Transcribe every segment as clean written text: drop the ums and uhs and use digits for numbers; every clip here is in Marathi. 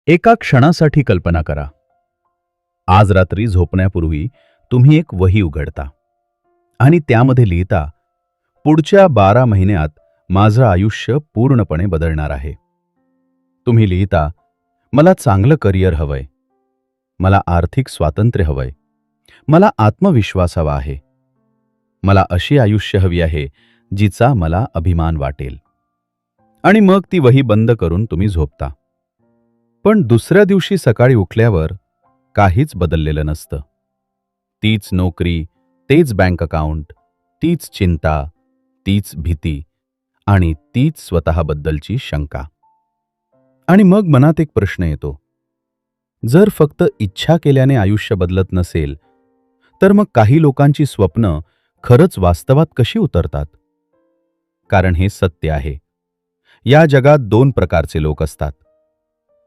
एका क्षणासाठी कल्पना करा. आज रात्री झोपण्यापूर्वी तुम्ही एक वही उघडता आणि त्यामध्ये लिहिता, पुढच्या 12 महिन्यात माझं आयुष्य पूर्णपणे बदलणार आहे. तुम्ही लिहिता, मला चांगलं करिअर हवंय, मला आर्थिक स्वातंत्र्य हवंय, मला आत्मविश्वास हवा आहे, मला अशी आयुष्य हवी आहे जिचा मला अभिमान वाटेल. आणि मग ती वही बंद करून तुम्ही झोपता. पण दुसऱ्या दिवशी सकाळी उठल्यावर काहीच बदललेलं नसतं. तीच नोकरी, तेच बँक अकाउंट, तीच चिंता, तीच भीती आणि तीच स्वतःबद्दलची शंका. आणि मग मनात एक प्रश्न येतो, जर फक्त इच्छा केल्याने आयुष्य बदलत नसेल, तर मग काही लोकांची स्वप्न खरंच वास्तवात कशी उतरतात? कारण हे सत्य आहे. या जगात 2 प्रकारचे लोक असतात.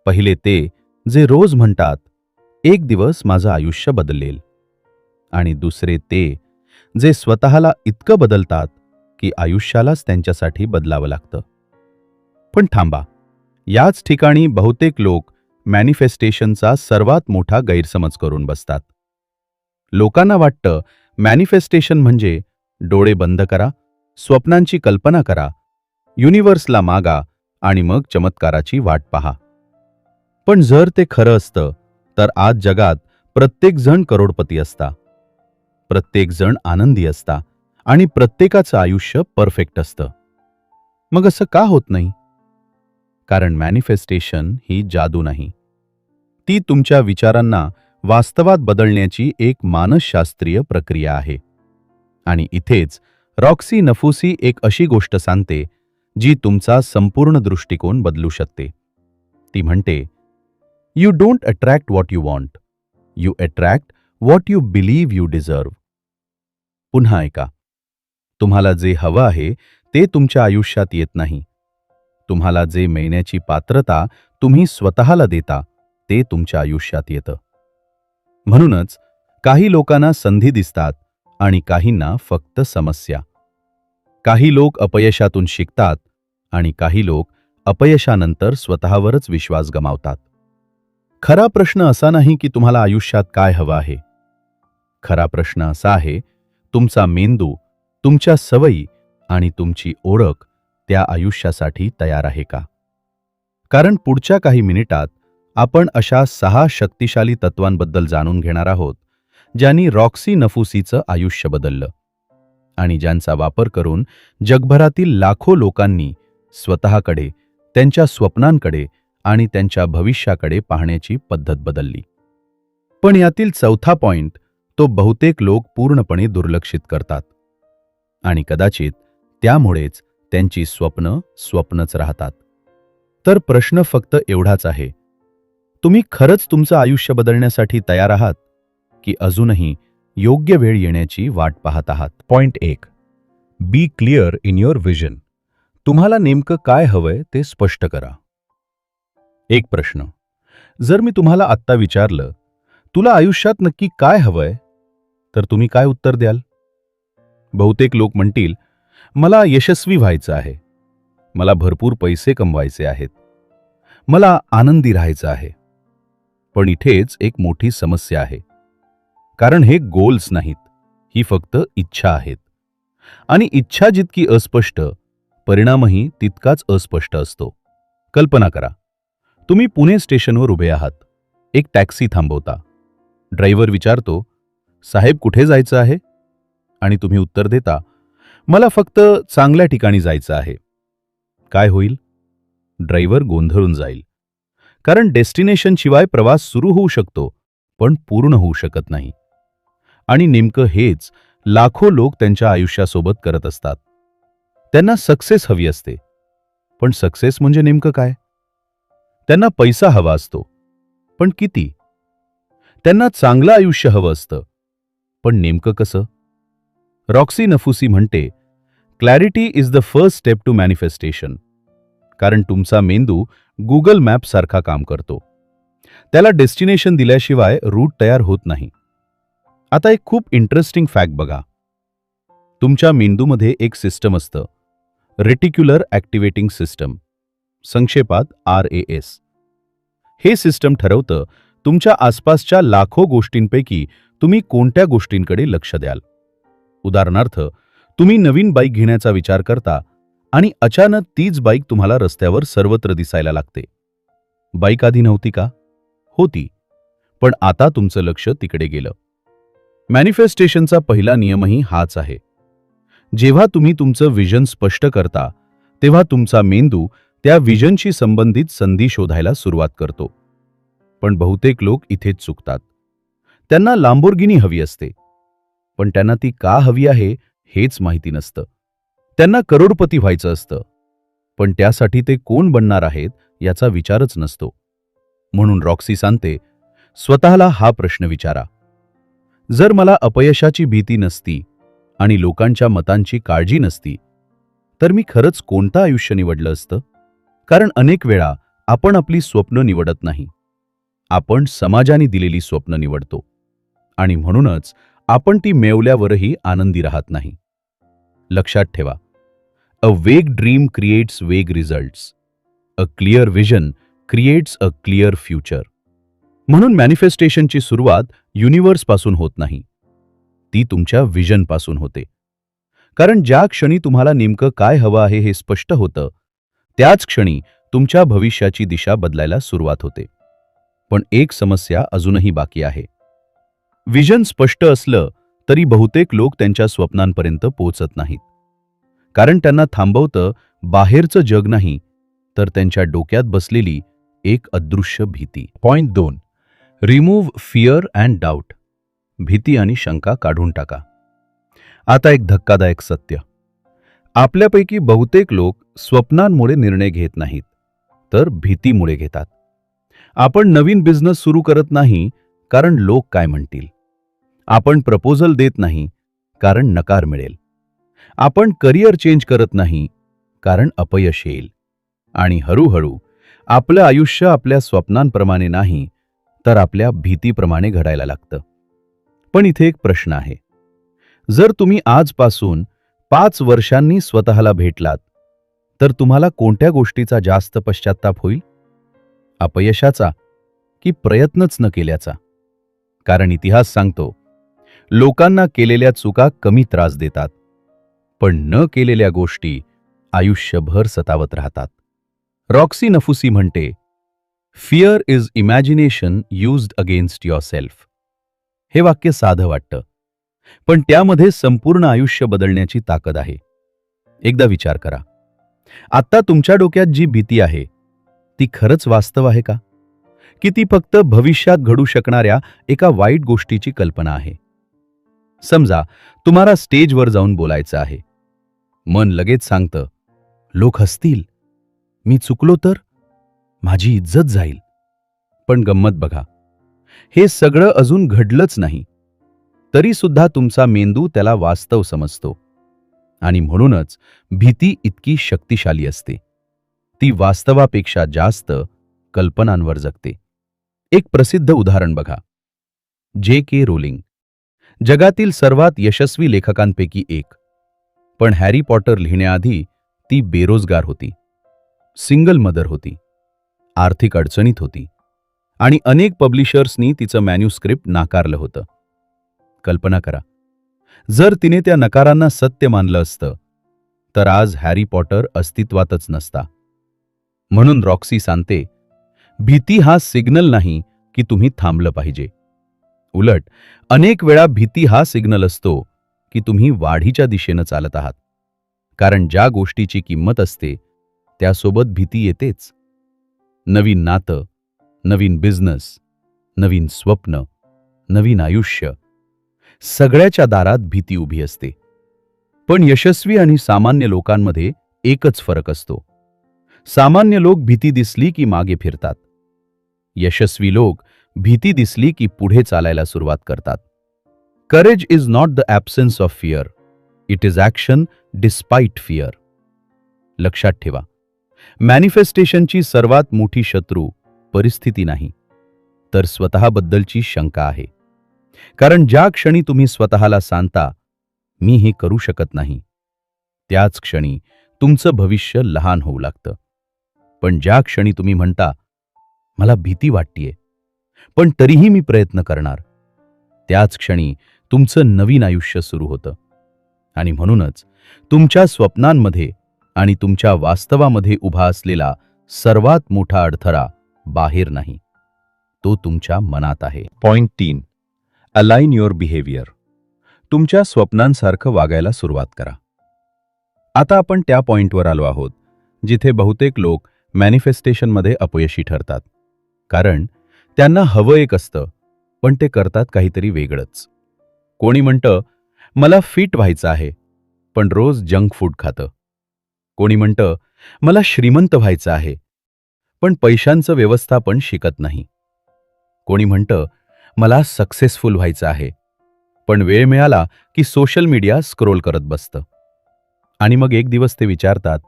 पहिले ते जे रोज म्हणतात, एक दिवस माझं आयुष्य बदलेल. आणि दुसरे ते जे स्वतःला इतकं बदलतात की आयुष्यालाच त्यांच्यासाठी बदलावं लागतं. पण थांबा, याच ठिकाणी बहुतेक लोक मॅनिफेस्टेशनचा सर्वात मोठा गैरसमज करून बसतात. लोकांना वाटतं मॅनिफेस्टेशन म्हणजे डोळे बंद करा, स्वप्नांची कल्पना करा, युनिव्हर्सला मागा आणि मग चमत्काराची वाट पहा. पण जर ते खरं असतं तर आज जगात प्रत्येकजण करोडपती असता, प्रत्येकजण आनंदी असता आणि प्रत्येकाचं आयुष्य परफेक्ट असतं. मग असं का होत नाही? कारण मॅनिफेस्टेशन ही जादू नाही. ती तुमच्या विचारांना वास्तवात बदलण्याची एक मानसशास्त्रीय प्रक्रिया आहे. आणि इथेच रॉक्सी नफुसी एक अशी गोष्ट सांगते जी तुमचा संपूर्ण दृष्टिकोन बदलू शकते. ती म्हणते, you don't attract what you want, you attract what you believe you deserve. पुन्हा ऐका, तुम्हाला जे हवं आहे ते तुमच्या आयुष्यात येत नाही. तुम्हाला जे मिळण्याची पात्रता तुम्ही स्वतःला देता ते तुमच्या आयुष्यात येतं. म्हणूनच काही लोकांना संधी दिसतात आणि काहींना फक्त समस्या. काही लोक अपयशातून शिकतात आणि काही लोक अपयशानंतर स्वतःवरच विश्वास गमावतात. खरा प्रश्न असा नाही की तुम्हाला आयुष्यात काय हवं आहे. खरा प्रश्न असा आहे, तुमचा मेंदू, तुमच्या सवयी आणि तुमची ओळख त्या आयुष्यासाठी तयार आहे का? कारण पुढच्या काही मिनिटात आपण अशा 6 शक्तिशाली तत्वांबद्दल जाणून घेणार आहोत, ज्यांनी रॉक्सी नफुसीचं आयुष्य बदललं आणि ज्यांचा वापर करून जगभरातील लाखो लोकांनी स्वतःकडे, त्यांच्या स्वप्नांकडे आणि त्यांच्या भविष्याकडे पाहण्याची पद्धत बदलली. पण यातील चौथा पॉइंट तो बहुतेक लोक पूर्णपणे दुर्लक्षित करतात. आणि कदाचित त्यामुळेच त्यांची स्वप्नच राहतात. तर प्रश्न फक्त एवढाच आहे, तुम्ही खरंच तुमचं आयुष्य बदलण्यासाठी तयार आहात की अजूनही योग्य वेळ येण्याची वाट पाहत आहात? Point 1, be clear in your vision. तुम्हाला नेमकं काय हवंय ते स्पष्ट करा. एक प्रश्न, जर मी तुम्हाला आत्ता विचारलं, तुला आयुष्यात नक्की काय हवंय, तर तुम्ही काय उत्तर द्याल? बहुतेक लोक म्हणतील, मला यशस्वी व्हायचं आहे, मला भरपूर पैसे कमवायचे आहेत, मला आनंदी राहायचं आहे. पण इथेच एक मोठी समस्या आहे. कारण हे गोल्स नाहीत, ही फक्त इच्छा आहेत. आणि इच्छा जितकी अस्पष्ट, परिणामही तितकाच अस्पष्ट असतो. कल्पना करा, तुम्ही पुणे स्टेशनवर उभे आहात. एक टॅक्सी थांबवता. ड्रायव्हर विचारतो, साहेब कुठे जायचं आहे? आणि तुम्ही उत्तर देता, मला फक्त चांगल्या ठिकाणी जायचं आहे. काय होईल? ड्रायव्हर गोंधळून जाईल. कारण डेस्टिनेशन शिवाय प्रवास सुरू होऊ शकतो, पण पूर्ण होऊ शकत नाही. आणि नेमकं हेच लाखो लोक त्यांच्या आयुष्यासोबत करत असतात. त्यांना सक्सेस हवी असते. पण सक्सेस म्हणजे नेमकं काय? त्यांना पैसा हवा असतो. पण किती? त्यांना चांगलं आयुष्य हवं असतं. पण नेमकं कसं? रॉक्सी नफुसी म्हणते, clarity is the first step to manifestation. कारण तुमचा मेंदू गुगल मॅप सारखा काम करतो. त्याला डेस्टिनेशन दिल्याशिवाय रूट तयार होत नाही. आता एक खूप इंटरेस्टिंग फॅक्ट बघा. तुमच्या मेंदूमध्ये एक सिस्टम असतं, रेटिक्युलर ॲक्टिवेटिंग सिस्टम, संक्षेपात RAS. हे सिस्टम ठरवतं तुमच्या आसपासच्या लाखो गोष्टींपैकी तुम्ही कोणत्या गोष्टींकडे लक्ष द्याल. उदाहरणार्थ, तुम्ही नवीन बाईक घेण्याचा विचार करता आणि अचानक तीच बाईक तुम्हाला रस्त्यावर सर्वत्र दिसायला लागते. बाईक आधी नव्हती का? होती, पण आता तुमचं लक्ष तिकडे गेलं. मॅनिफेस्टेशनचा पहिला नियमही हाच आहे. जेव्हा तुम्ही तुमचं विजन स्पष्ट करता तेव्हा तुमचा मेंदू त्या विजनशी संबंधित संधी शोधायला सुरुवात करतो. पण बहुतेक लोक इथेच चुकतात. त्यांना लांबोर्गिनी हवी असते, पण त्यांना ती का हवी आहे हेच माहिती नसतं. त्यांना करोडपती व्हायचं असतं, पण त्यासाठी ते कोण बनणार आहेत याचा विचारच नसतो. म्हणून रॉक्सी सांगते, स्वतःला हा प्रश्न विचारा. जर मला अपयशाची भीती नसती आणि लोकांच्या मतांची काळजी नसती, तर मी खरंच कोणतं आयुष्य निवडलं असतं? कारण अनेक वेळा आपण आपली स्वप्न निवडत नाही, आपण समाजाने दिलेली स्वप्न निवडतो. आणि म्हणूनच आपण ती मिळवल्यावरही आनंदी राहत नाही. लक्षात ठेवा, अ वेग ड्रीम क्रिएट्स वेग results. A clear vision creates a clear future. म्हणून मॅनिफेस्टेशनची सुरुवात युनिव्हर्सपासून होत नाही, ती तुमच्या विजनपासून होते. कारण ज्या क्षणी तुम्हाला नेमकं काय हवं आहे हे स्पष्ट होतं, त्याच क्षणी तुमच्या भविष्याची दिशा बदलायला सुरुवात होते. पण एक समस्या अजूनही बाकी आहे. विजन स्पष्ट असलं तरी बहुतेक लोक त्यांच्या स्वप्नांपर्यंत पोहोचत नाहीत. कारण त्यांना थांबवतं बाहेरचं जग नाही, तर त्यांच्या डोक्यात बसलेली एक अदृश्य भीती. Point 2. Remove fear and doubt. भीती आणि शंका काढून टाका. आता एक धक्कादायक सत्य. आपल्यापैकी बहुतेक लोक स्वप्नांमुळे निर्णय घेत नाहीत, तर भीतीमुळे घेतात. आपण नवीन बिझनेस सुरू करत नाही कारण लोक काय म्हणतील. आपण प्रपोजल देत नाही कारण नकार मिळेल. आपण करिअर चेंज करत नाही कारण अपयश येईल. आणि हळूहळू आपलं आयुष्य आपल्या स्वप्नांप्रमाणे नाही, तर आपल्या भीतीप्रमाणे घडायला लागतं. पण इथे एक प्रश्न आहे. जर तुम्ही आजपासून 5 वर्षांनी स्वतःला भेटलात, तर तुम्हाला कोणत्या गोष्टीचा जास्त पश्चात्ताप होईल? अपयशाचा की प्रयत्नच न केल्याचा? कारण इतिहास सांगतो, लोकांना केलेल्या चुका कमी त्रास देतात, पण न केलेल्या गोष्टी आयुष्यभर सतावत राहतात. रॉक्सी नफुसी म्हणते, fear is imagination used against yourself. हे वाक्य साधं वाटतं, पण त्यामध्ये संपूर्ण आयुष्य बदलण्याची ताकद आहे. एकदा विचार करा, आत्ता तुमच्या डोक्यात जी भीती आहे ती खरंच वास्तव आहे का? की ती फक्त भविष्यात घडू शकणाऱ्या एका वाईट गोष्टीची कल्पना आहे? समजा तुम्हाला स्टेजवर जाऊन बोलायचं आहे. मन लगेच सांगतं, लोक हसतील, मी चुकलो तर माझी इज्जत जाईल. पण गंमत बघा, हे सगळं अजून घडलंच नाही, तरी सुद्धा तुमचा मेंदू त्याला वास्तव समजतो. आणि म्हणूनच भीती इतकी शक्तिशाली असते. ती वास्तवापेक्षा जास्त कल्पनांवर जगते. एक प्रसिद्ध उदाहरण बघा. J.K. रोलिंग जगातील सर्वात यशस्वी लेखकांपैकी एक. पण हॅरी पॉटर लिहिण्याआधी ती बेरोजगार होती, सिंगल मदर होती, आर्थिक अडचणीत होती आणि अनेक पब्लिशर्सनी तिचं मॅन्युस्क्रिप्ट नाकारलं होतं. कल्पना करा, जर तिने त्या नकारांना सत्य मानलं असतं, तर आज हॅरी पॉटर अस्तित्वातच नसता. म्हणून रॉक्सी सांगते, भीती हा सिग्नल नाही की तुम्ही थांबलं पाहिजे. उलट अनेक वेळा भीती हा सिग्नल असतो की तुम्ही वाढीच्या दिशेनं चालत आहात. कारण ज्या गोष्टीची किंमत असते त्यासोबत भीती येतेच. नवीन नातं, नवीन बिझनेस, नवीन स्वप्न, नवीन आयुष्य, सगळ्याच्या दारात भीती उभी असते. पण यशस्वी आणि सामान्य लोकांमध्ये एकच फरक असतो. सामान्य लोक भीती दिसली की मागे फिरतात. यशस्वी लोक भीती दिसली की पुढे चालायला सुरुवात करतात. Courage is not the absence of fear, it is action despite fear. लक्षात ठेवा, मॅनिफेस्टेशनची सर्वात मोठी शत्रू परिस्थिती नाही, तर स्वतःबद्दलची शंका आहे. कारण ज्या क्षणी तुम्ही स्वतःला सांगता, मी हे करू शकत नाही, त्याच क्षणी तुमचं भविष्य लहान होऊ लागतं. पण ज्या क्षणी तुम्ही म्हणता, मला भीती वाटतीये, पण तरीही मी प्रयत्न करणार. त्याच क्षणी तुमचं नवीन आयुष्य सुरू होतं. आणि म्हणूनच तुमच्या स्वप्नांमध्ये आणि तुमच्या वास्तवामध्ये उभा असलेला सर्वात मोठा अडथळा बाहेर नाही, तो तुमच्या मनात आहे. पॉइंट 3. Align your behaviour. तुमच्या स्वप्नांसारखं वागायला सुरुवात करा. आता आपण त्या पॉइंटवर आलो आहोत जिथे बहुतेक लोक मॅनिफेस्टेशनमध्ये अपयशी ठरतात. कारण त्यांना हवं एक असतं, पण ते करतात काहीतरी वेगळंच. कोणी म्हणतं, मला फिट व्हायचं आहे, पण रोज जंक फूड खातं. कोणी म्हणतं, मला श्रीमंत व्हायचं आहे, पण पैशांचं व्यवस्थापन शिकत नाही. कोणी म्हणतं, मला सक्सेसफुल व्हायचं आहे, पण वेळ मिळाला की सोशल मीडिया स्क्रोल करत बसतं. आणि मग एक दिवस ते विचारतात,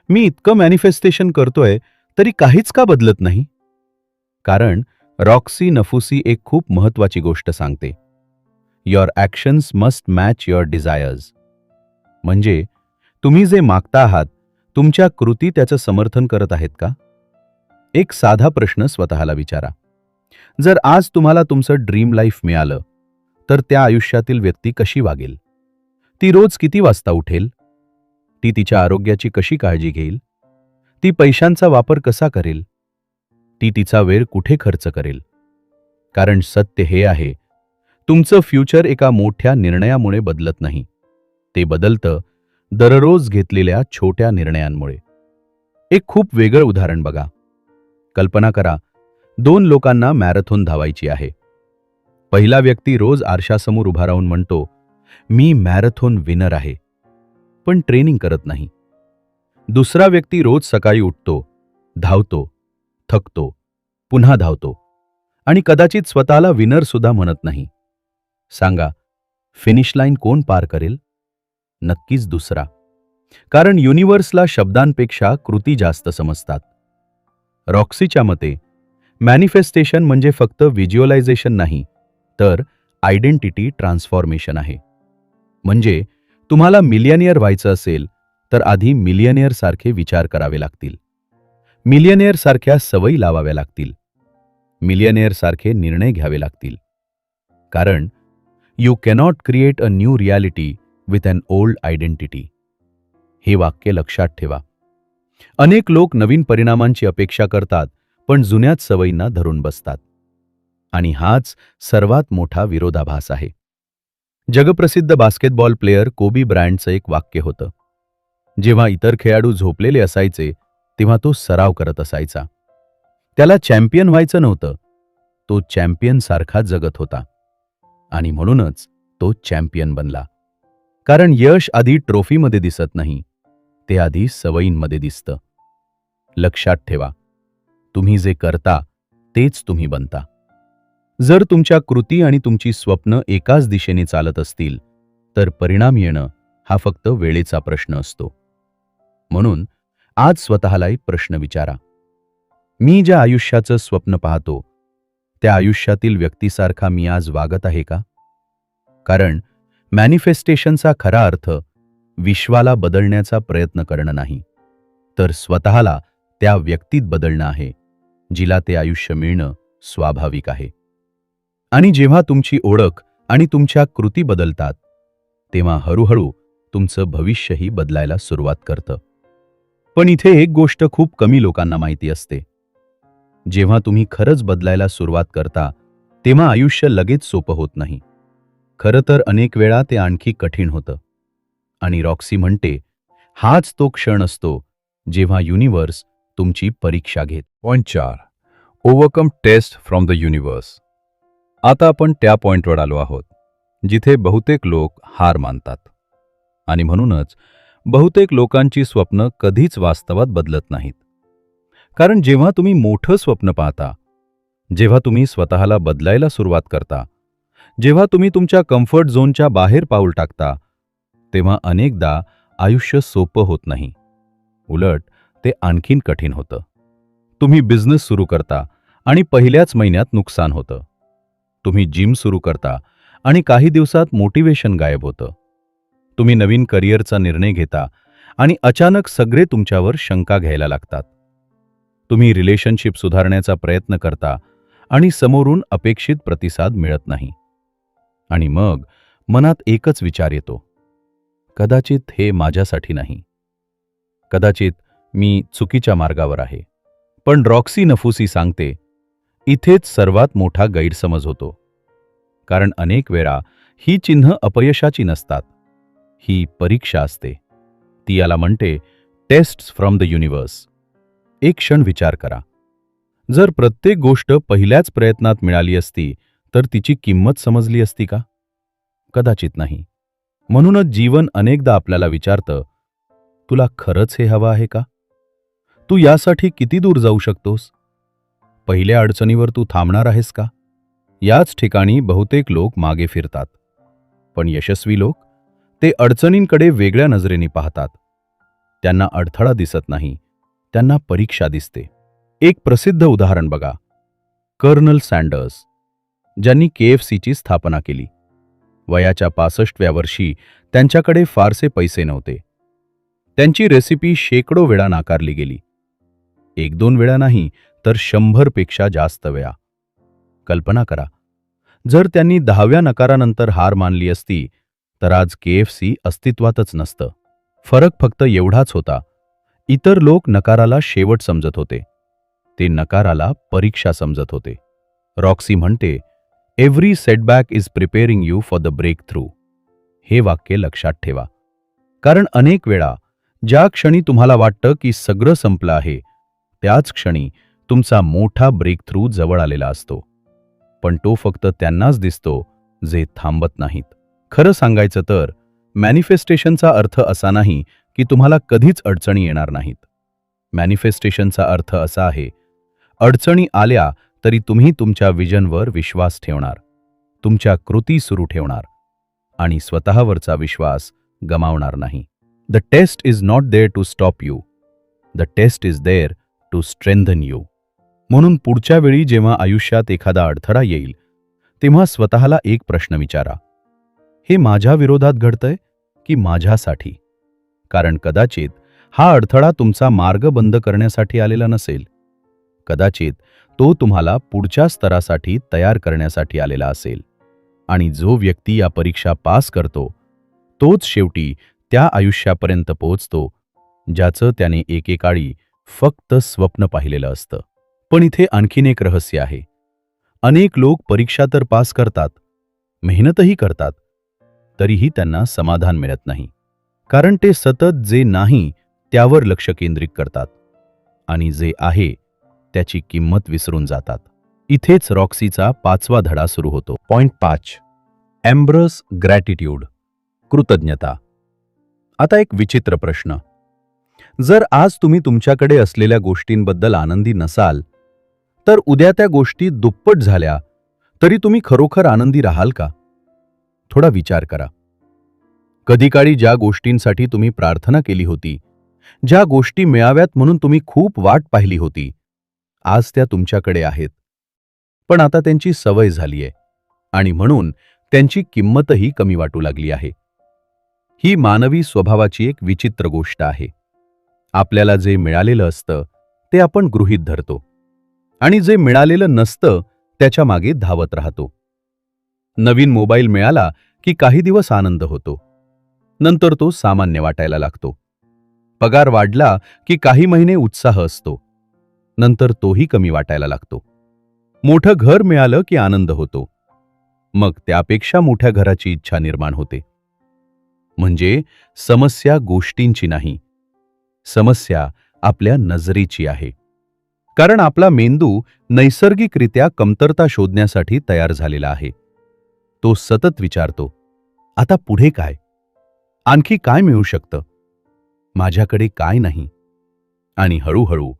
मी इतकं मॅनिफेस्टेशन करतोय तरी काहीच का बदलत नाही? कारण रॉक्सी नफुसी एक खूप महत्वाची गोष्ट सांगते. Your actions must match your desires. म्हणजे तुम्ही जे मागता आहात, तुमच्या कृती त्याचं समर्थन करत आहेत का? एक साधा प्रश्न स्वतःला विचारा. जर आज तुम्हाला तुमचं ड्रीम लाईफ मिळालं, तर त्या आयुष्यातील व्यक्ती कशी वागेल? ती रोज किती वाजता उठेल? ती तिच्या आरोग्याची कशी काळजी घेईल? ती पैशांचा वापर कसा करेल? ती तिचा वेळ कुठे खर्च करेल? कारण सत्य हे आहे, तुमचं फ्युचर एका मोठ्या निर्णयामुळे बदलत नाही. ते बदलतं दररोज घेतलेल्या छोट्या निर्णयांमुळे. एक खूप वेगळं उदाहरण बघा. कल्पना करा, 2 लोकांना मॅरेथॉन धावायची आहे. पहिला व्यक्ती रोज आरशासमोर उभा राहून म्हणतो, मी मॅरेथॉन विनर आहे, पण ट्रेनिंग करत नाही. दुसरा व्यक्ती रोज सकाळी उठतो, धावतो, थकतो, पुन्हा धावतो आणि कदाचित स्वतःला विनर सुद्धा म्हणत नाही. सांगा, फिनिश लाईन कोण पार करेल? नक्कीच दुसरा. कारण युनिव्हर्सला शब्दांपेक्षा कृती जास्त समजतात. रॉक्सीच्या मते मॅनिफेस्टेशन म्हणजे फक्त व्हिज्युअलायझेशन नाही, तर आयडेंटिटी ट्रान्सफॉर्मेशन आहे. म्हणजे तुम्हाला मिलियनियर व्हायचं असेल तर आधी मिलियनियर सारखे विचार करावे लागतील. मिलियनियर सारख्या सवयी लावाव्या लागतील. मिलियनियर सारखे निर्णय घ्यावे लागतील. कारण you cannot create a new reality with an old identity. हे वाक्य लक्षात ठेवा. अनेक लोक नवीन परिणामांची अपेक्षा करतात, पण जुन्याच सवयींना धरून बसतात. आणि हाच सर्वात मोठा विरोधाभास आहे. जगप्रसिद्ध बास्केटबॉल प्लेयर कोबी ब्रायंटचं एक वाक्य होतं, जेव्हा इतर खेळाडू झोपलेले असायचे तेव्हा तो सराव करत असायचा. त्याला चॅम्पियन व्हायचं नव्हतं, तो चॅम्पियन सारखा जगत होता. आणि म्हणूनच तो चॅम्पियन बनला. कारण यश आधी ट्रॉफीमध्ये दिसत नाही, ते आधी सवयींमध्ये दिसतं. लक्षात ठेवा, तुम्ही जे करता तेच तुम्ही बनता. जर तुमच्या कृती आणि तुमची स्वप्न एकाच दिशेने चालत असतील, तर परिणाम येणं हा फक्त वेळेचा प्रश्न असतो. म्हणून आज स्वतःला एक प्रश्न विचारा. मी ज्या आयुष्याचं स्वप्न पाहतो, त्या आयुष्यातील व्यक्तीसारखा मी आज वागत आहे का? कारण मॅनिफेस्टेशनचा खरा अर्थ विश्वाला बदलण्याचा प्रयत्न करणं नाही, तर स्वतःला त्या व्यक्तीत बदलणं आहे, जिला ते आयुष्य मिळणं स्वाभाविक आहे. आणि जेव्हा तुमची ओळख आणि तुमच्या कृती बदलतात, तेव्हा हळूहळू तुमचं भविष्यही बदलायला सुरुवात करतं. पण इथे एक गोष्ट खूप कमी लोकांना माहिती असते. जेव्हा तुम्ही खरंच बदलायला सुरुवात करता, तेव्हा आयुष्य लगेच सोपं होत नाही. खरं तर अनेक वेळा ते आणखी कठीण होतं. आणि रॉक्सी म्हणते, हाच तो क्षण असतो जेव्हा युनिव्हर्स तुमची परीक्षा घेत. Point 4. Overcome test from the universe. आता आपण त्या पॉइंटवर आलो आहोत जिथे बहुतेक लोक हार मानतात. आणि म्हणूनच बहुतेक लोकांची स्वप्न कधीच वास्तवात बदलत नाहीत. कारण जेव्हा तुम्ही मोठं स्वप्न पाहता, जेव्हा तुम्ही स्वतःला बदलायला सुरुवात करता, जेव्हा तुम्ही तुमच्या कम्फर्ट झोनच्या बाहेर पाऊल टाकता, तेव्हा अनेकदा आयुष्य सोपं होत नाही. उलट ते आणखीन कठीण होतं. तुम्ही बिझनेस सुरू करता आणि पहिल्याच महिन्यात नुकसान होतं. तुम्ही जिम सुरू करता आणि काही दिवसात मोटिवेशन गायब होतं. तुम्ही नवीन करिअरचा निर्णय घेता आणि अचानक सगळे तुमच्यावर शंका घ्यायला लागतात. तुम्ही रिलेशनशिप सुधारण्याचा प्रयत्न करता आणि समोरून अपेक्षित प्रतिसाद मिळत नाही. आणि मग मनात एकच विचार येतो, कदाचित हे माझ्यासाठी नाही. कदाचित मी चुकीच्या मार्गावर आहे. पण रॉक्सी नफुसी सांगते, इथेच सर्वात मोठा गैरसमज होतो. कारण अनेक वेळा ही चिन्ह अपयशाची नसतात. ही परीक्षा असते. ती याला म्हणते टेस्ट्स फ्रॉम द युनिवर्स. एक क्षण विचार करा. जर प्रत्येक गोष्ट पहिल्याच प्रयत्नात मिळाली असती तर तिची किंमत समजली असती का? कदाचित नाही. म्हणूनच जीवन अनेकदा आपल्याला विचारतं, तुला खरंच हे हवं आहे का? तू यासाठी किती दूर जाऊ शकतोस? पहिल्या अडचणीवर तू थांबणार आहेस का? याच ठिकाणी बहुतेक लोक मागे फिरतात. पण यशस्वी लोक ते अडचणींकडे वेगळ्या नजरेने पाहतात. त्यांना अडथळा दिसत नाही, त्यांना परीक्षा दिसते. एक प्रसिद्ध उदाहरण बघा, कर्नल सँडर्स, ज्यांनी KFCची स्थापना केली. वयाच्या 65व्या वर्षी त्यांच्याकडे फारसे पैसे नव्हते. त्यांची रेसिपी शेकडो वेळा नाकारली गेली. 1-2 वेळा नाही तर 100 पेक्षा जास्त वेळा. कल्पना करा, जर त्यांनी 10व्या नकारानंतर हार मानली असती तर आज KFC अस्तित्वातच नसतं. फरक फक्त एवढाच होता, इतर लोक नकाराला शेवट समजत होते, ते नकाराला परीक्षा समजत होते. रॉक्सी म्हणते, every setback is preparing you for the breakthrough. हे वाक्य लक्षात ठेवा. कारण अनेक वेळा ज्या क्षणी तुम्हाला वाटतं की सगळं संपलं आहे, त्याच क्षणी तुमचा मोठा ब्रेक थ्रू जवळ आलेला असतो. पण तो फक्त त्यांनाच दिसतो जे थांबत नाहीत. खरं सांगायचं तर मॅनिफेस्टेशनचा अर्थ असा नाही की तुम्हाला कधीच अडचणी येणार नाहीत. मॅनिफेस्टेशनचा अर्थ असा आहे, अडचणी आल्या तरी तुम्ही तुमच्या विजनवर विश्वास ठेवणार, तुमच्या कृती सुरू ठेवणार आणि स्वतःवरचा विश्वास गमावणार नाही. The test is not there to stop you, the test is there to strengthen you. म्हणून पुढच्या वेळी जेव्हा आयुष्यात एखादा अडथळा येईल तेव्हा स्वतःला एक प्रश्न विचारा, हे माझ्या विरोधात घडतंय की माझ्यासाठी? कारण कदाचित हा अडथळा तुमचा मार्ग बंद करण्यासाठी आलेला नसेल. कदाचित तो तुम्हाला पुढच्या स्तरासाठी तयार करण्यासाठी आलेला असेल. आणि जो व्यक्ती या परीक्षा पास करतो तोच शेवटी त्या आयुष्यापर्यंत पोहोचतो ज्याचं त्याने एकेकाळी फक्त स्वप्न पाहिलेलं असतं. पण इथे आणखीन एक रहस्य आहे. अनेक लोक परीक्षा तर पास करतात, मेहनतही करतात, तरीही त्यांना समाधान मिळत नाही. कारण ते सतत जे नाही त्यावर लक्ष केंद्रित करतात आणि जे आहे त्याची किंमत विसरून जातात. इथेच रॉक्सीचा 5वा धडा सुरू होतो. पॉइंट 5, एम्ब्रेस ग्रॅटिट्यूड, कृतज्ञता. आता एक विचित्र प्रश्न. जर आज तुम्ही तुमच्याकडे असलेल्या गोष्टींबद्दल आनंदी नसाल तर उद्या त्या गोष्टी दुप्पट झाल्या तरी तुम्ही खरोखर आनंदी राहाल का? थोडा विचार करा. कधी काळी ज्या गोष्टींसाठी तुम्ही प्रार्थना केली होती, ज्या गोष्टी मिळाव्यात म्हणून तुम्ही खूप वाट पाहिली होती, आज त्या तुमच्याकडे आहेत. पण आता त्यांची सवय झालीये आणि म्हणून त्यांची किंमतही कमी वाटू लागली आहे. ही मानवी स्वभावाची एक विचित्र गोष्ट आहे. आपल्याला जे मिळालेलं असतं ते आपण गृहीत धरतो आणि जे मिळालेलं नसतं त्याच्या मागे धावत राहतो. नवीन मोबाईल मिळाला की काही दिवस आनंद होतो, नंतर तो सामान्य वाटायला लागतो. पगार वाढला की काही महिने उत्साह असतो, नंतर तोही कमी वाटायला लागतो. मोठं घर मिळालं की आनंद होतो, मग त्यापेक्षा मोठ्या घराची इच्छा निर्माण होते. म्हणजे समस्या गोष्टींची नाही, समस्या आपल्या नजरेची आहे. कारण आपला मेंदू नैसर्गिकरित्या कमतरता शोधण्यासाठी तयार झालेला आहे. तो सतत विचारतो, आता पुढे काय? आणखी काय मिळू शकतं? माझ्याकडे काय नाही? आणि हळूहळू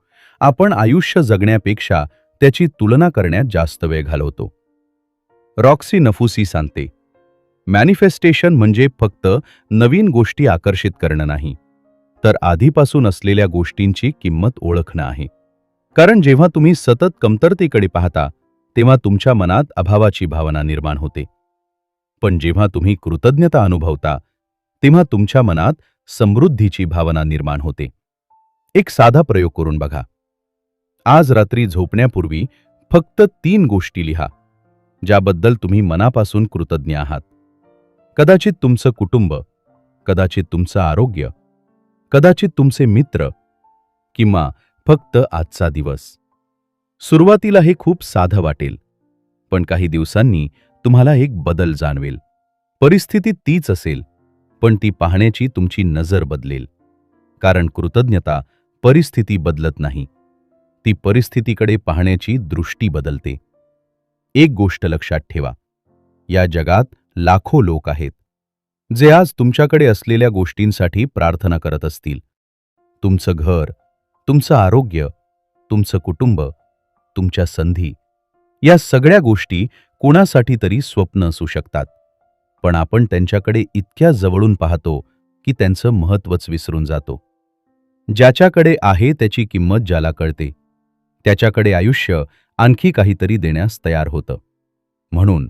आपण आयुष्य जगण्यापेक्षा त्याची तुलना करण्यात जास्त वेळ घालवतो. रॉक्सी नफुसी सांगते, मॅनिफेस्टेशन म्हणजे फक्त नवीन गोष्टी आकर्षित करणं नाही, तर आधीपासून असलेल्या गोष्टींची किंमत ओळखणं आहे. कारण जेव्हा तुम्ही सतत कमतरतेकडे पाहता तेव्हा तुमच्या मनात अभावाची भावना निर्माण होते. पण जेव्हा तुम्ही कृतज्ञता अनुभवता तेव्हा तुमच्या मनात समृद्धीची भावना निर्माण होते. एक साधा प्रयोग करून बघा. आज रात्री झोपण्यापूर्वी फक्त 3 गोष्टी लिहा ज्याबद्दल तुम्ही मनापासून कृतज्ञ आहात. कदाचित तुमचं कुटुंब, कदाचित तुमचं आरोग्य, कदाचित तुमचे मित्र, किंवा फक्त आजचा दिवस. सुरुवातीला हे खूप साधं वाटेल, पण काही दिवसांनी तुम्हाला एक बदल जाणवेल. परिस्थिती तीच असेल, पण ती पाहण्याची तुमची नजर बदलेल. कारण कृतज्ञता परिस्थिती बदलत नाही, ती परिस्थितीकडे पाहण्याची दृष्टी बदलते. एक गोष्ट लक्षात ठेवा, या जगात लाखो लोक आहेत जे आज तुमच्याकडे असलेल्या गोष्टींसाठी प्रार्थना करत असतील. तुमचं घर, तुमचं आरोग्य, तुमचं कुटुंब, तुमच्या संधी, या सगळ्या गोष्टी कोणासाठी तरी स्वप्न असू शकतात. पण आपण त्यांच्याकडे इतक्या जवळून पाहतो की त्यांचं महत्त्वच विसरून जातो. ज्याच्याकडे आहे त्याची किंमत ज्याला कळते, त्याच्याकडे आयुष्य आणखी काहीतरी देण्यास तयार होतं. म्हणून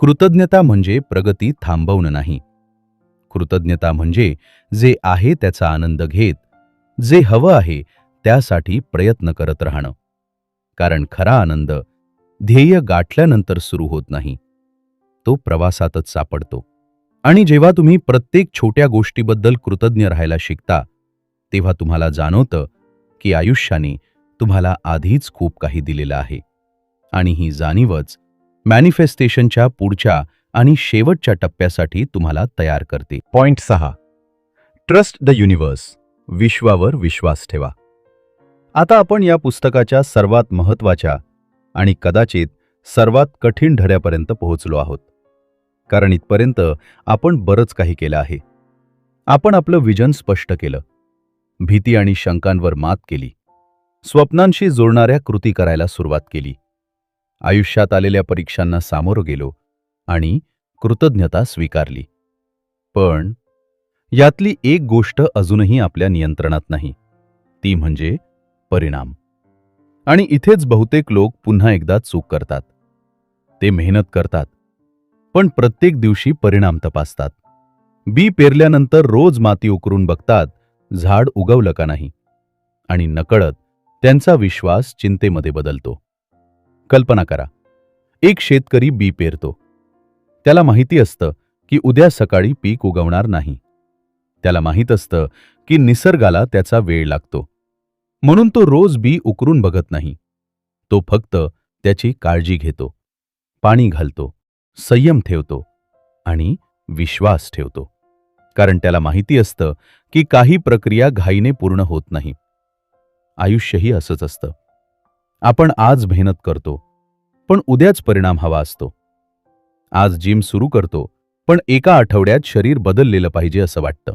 कृतज्ञता म्हणजे प्रगती थांबवणं नाही. कृतज्ञता म्हणजे जे आहे त्याचा आनंद घेत, जे हवं आहे त्यासाठी प्रयत्न करत राहणं. कारण खरा आनंद ध्येय गाठल्यानंतर सुरू होत नाही, तो प्रवासातच सापडतो. आणि जेव्हा तुम्ही प्रत्येक छोट्या गोष्टीबद्दल कृतज्ञ राहायला शिकता, तेव्हा तुम्हाला जाणवतं की आयुष्याने तुम्हाला आधीच खूप काही दिलेलं आहे. आणि ही जाणीवच मॅनिफेस्टेशनच्या पुढच्या आणि शेवटच्या टप्प्यासाठी तुम्हाला तयार करते. पॉइंट 6. Trust the universe. विश्वावर विश्वास ठेवा. आता आपण या पुस्तकाच्या सर्वात महत्त्वाच्या आणि कदाचित सर्वात कठीण धड्यापर्यंत पोहोचलो आहोत. कारण इथपर्यंत आपण बरंच काही केलं आहे. आपण आपलं विजन स्पष्ट केलं, भीती आणि शंकांवर मात केली, स्वप्नांशी जोडणाऱ्या कृती करायला सुरुवात केली, आयुष्यात आलेल्या परीक्षांना सामोरं गेलो आणि कृतज्ञता स्वीकारली. पण यातली एक गोष्ट अजूनही आपल्या नियंत्रणात नाही, ती म्हणजे परिणाम. आणि इथेच बहुतेक लोक पुन्हा एकदा चूक करतात. ते मेहनत करतात, पण प्रत्येक दिवशी परिणाम तपासतात. बी पेरल्यानंतर रोज माती उकरून बघतात, झाड उगवलं का नाही, आणि नकळत त्यांचा विश्वास चिंतेमध्ये बदलतो. कल्पना करा, एक शेतकरी बी पेरतो. त्याला माहिती असतं की उद्या सकाळी पीक उगवणार नाही. त्याला माहित असतं की निसर्गाला त्याचा वेळ लागतो. म्हणून तो रोज बी उकरून बघत नाही. तो फक्त त्याची काळजी घेतो, पाणी घालतो, संयम ठेवतो आणि विश्वास ठेवतो. कारण त्याला माहिती असतं की काही प्रक्रिया घाईने पूर्ण होत नाही. आयुष्यही असंच असतं. आपण आज मेहनत करतो, पण उद्याच परिणाम हवा असतो. आज जिम सुरू करतो, पण एका आठवड्यात शरीर बदललेलं पाहिजे असं वाटतं.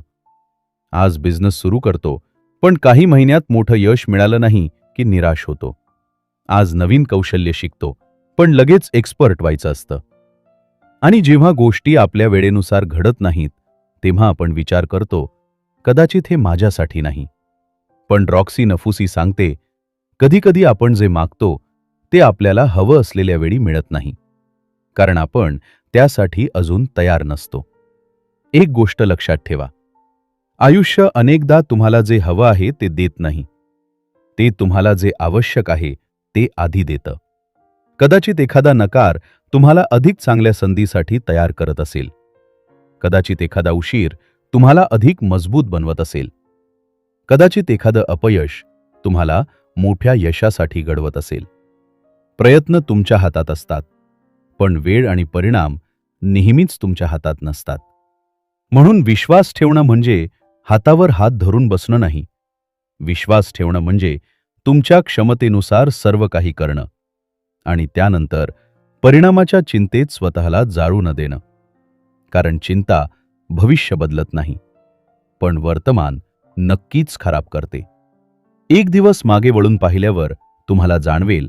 आज बिझनेस सुरू करतो, पण काही महिन्यात मोठं यश मिळालं नाही की निराश होतो. आज नवीन कौशल्य शिकतो, पण लगेच एक्सपर्ट व्हायचं असतं. आणि जेव्हा गोष्टी आपल्या वेळेनुसार घडत नाहीत, तेव्हा आपण विचार करतो, कदाचित हे माझ्यासाठी नाही. पण रॉक्सी नफुसी सांगते, कधीकधी आपण जे मागतो ते आपल्याला हवं असलेल्या वेळी मिळत नाही, कारण आपण त्यासाठी अजून तयार नसतो. एक गोष्ट लक्षात ठेवा, आयुष्य अनेकदा तुम्हाला जे हवं आहे ते देत नाही. ते तुम्हाला जे आवश्यक आहे ते आधी देतं. कदाचित एखादा नकार तुम्हाला अधिक चांगल्या संधीसाठी तयार करत असेल. कदाचित एखादा उशीर तुम्हाला अधिक मजबूत बनवत असेल. कदाचित एखादं अपयश तुम्हाला मोठ्या यशासाठी घडवत असेल. प्रयत्न तुमच्या हातात असतात, पण वेळ आणि परिणाम नेहमीच तुमच्या हातात नसतात. म्हणून विश्वास ठेवणं म्हणजे हातावर हात धरून बसणं नाही. विश्वास ठेवणं म्हणजे तुमच्या क्षमतेनुसार सर्व काही करणं आणि त्यानंतर परिणामाच्या चिंतेत स्वतःला जाळू न देणं. कारण चिंता भविष्य बदलत नाही, पण वर्तमान नक्कीच खराब करते. एक दिवस मागे वळून पाहिल्यावर तुम्हाला जाणवेल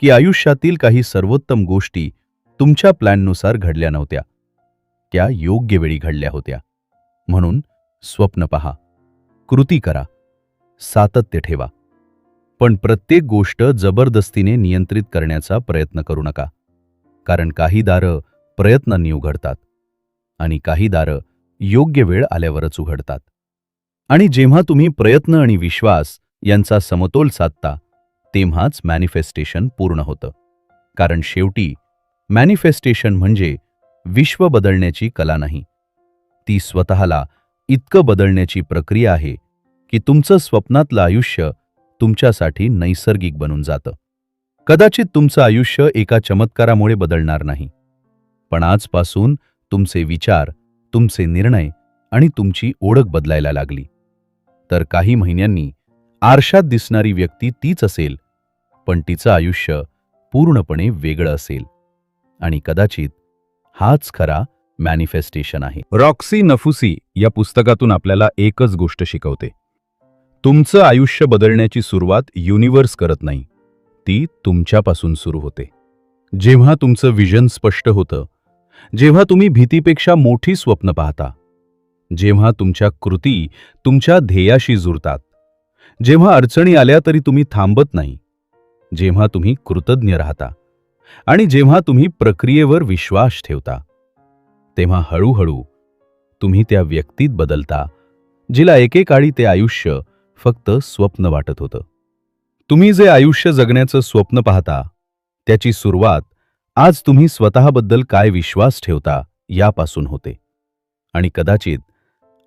की आयुष्यातील काही सर्वोत्तम गोष्टी तुमच्या प्लॅननुसार घडल्या नव्हत्या, त्या योग्य वेळी घडल्या होत्या. म्हणून स्वप्न पहा, कृती करा, सातत्य ठेवा, पण प्रत्येक गोष्ट जबरदस्तीने नियंत्रित करण्याचा प्रयत्न करू नका. कारण काही दारं प्रयत्नांनी उघडतात आणि काही दारं योग्य वेळ आल्यावरच उघडतात. आणि जेव्हा तुम्ही प्रयत्न आणि विश्वास यांचा समतोल साधता, तेव्हाच मॅनिफेस्टेशन पूर्ण होतं. कारण शेवटी मॅनिफेस्टेशन म्हणजे विश्व बदलण्याची कला नाही, ती स्वतःला इतकं बदलण्याची प्रक्रिया आहे की तुमचं स्वप्नातलं आयुष्य तुमच्यासाठी नैसर्गिक बनून जातं. कदाचित तुमचं आयुष्य एका चमत्कारामुळे बदलणार नाही, पण आजपासून तुमचे विचार, तुमचे निर्णय आणि तुमची ओळख बदलायला लागली. तर काही महिन्यांनी आरशात दिसणारी व्यक्ती तीच असेल, पण तिचं आयुष्य पूर्णपणे वेगळं असेल. आणि कदाचित हाच खरा मॅनिफेस्टेशन आहे. रॉक्सी नफुसी या पुस्तकातून आपल्याला एकच गोष्ट शिकवते. तुमचं आयुष्य बदलण्याची सुरुवात युनिव्हर्स करत नाही, ती तुमच्यापासून सुरू होते. जेव्हा तुमचं विजन स्पष्ट होतं, जेव्हा तुम्ही भीतीपेक्षा मोठी स्वप्न पाहता, जेव्हा तुमच्या कृती तुमच्या ध्येयाशी जुळतात, जेव्हा अडचणी आल्या तरी तुम्ही थांबत नाही, जेव्हा तुम्ही कृतज्ञ राहता आणि जेव्हा तुम्ही प्रक्रियेवर विश्वास ठेवता, तेव्हा हळूहळू तुम्ही त्या व्यक्तीत बदलता जिला एकेकाळी ते आयुष्य फक्त स्वप्न वाटत होतं. तुम्ही जे आयुष्य जगण्याचं स्वप्न पाहता, त्याची सुरुवात आज तुम्ही स्वतःबद्दल काय विश्वास ठेवता यापासून होते. आणि कदाचित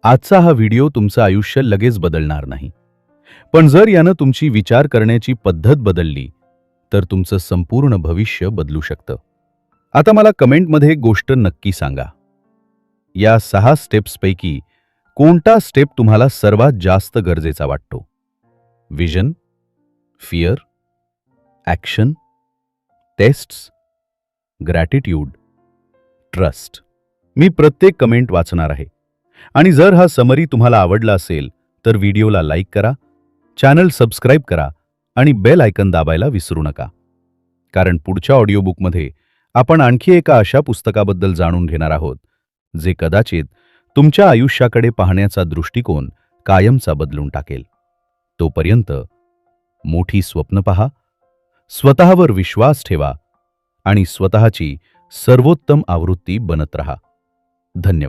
आजचा हा व्हिडिओ तुमचं आयुष्य लगेच बदलणार नाही, पण जर यानं तुमची विचार करण्याची पद्धत बदलली तर तुमचं संपूर्ण भविष्य बदलू शकतं. आता मला कमेंटमध्ये एक गोष्ट नक्की सांगा, या 6 स्टेप्सपैकी कोणता स्टेप तुम्हाला सर्वात जास्त गरजेचा वाटतो? Vision, fear, action, tests, gratitude, trust. मी प्रत्येक कमेंट वाचणार आहे. आणि जर हा समरी तुम्हाला आवडला असेल तर व्हिडिओला लाईक करा, चॅनल सबस्क्राईब करा आणि बेल आयकन दाबायला विसरू नका. कारण पुढच्या ऑडिओबुकमध्ये आपण आणखी एका अशा पुस्तकाबद्दल जाणून घेणार आहोत जे कदाचित तुमच्या आयुष्याकडे पाहण्याचा दृष्टिकोन कायमचा बदलून टाकेल. तोपर्यंत मोठी स्वप्न पहा, स्वतःवर विश्वास ठेवा आणि स्वतःची सर्वोत्तम आवृत्ती बनत रहा. धन्यवाद.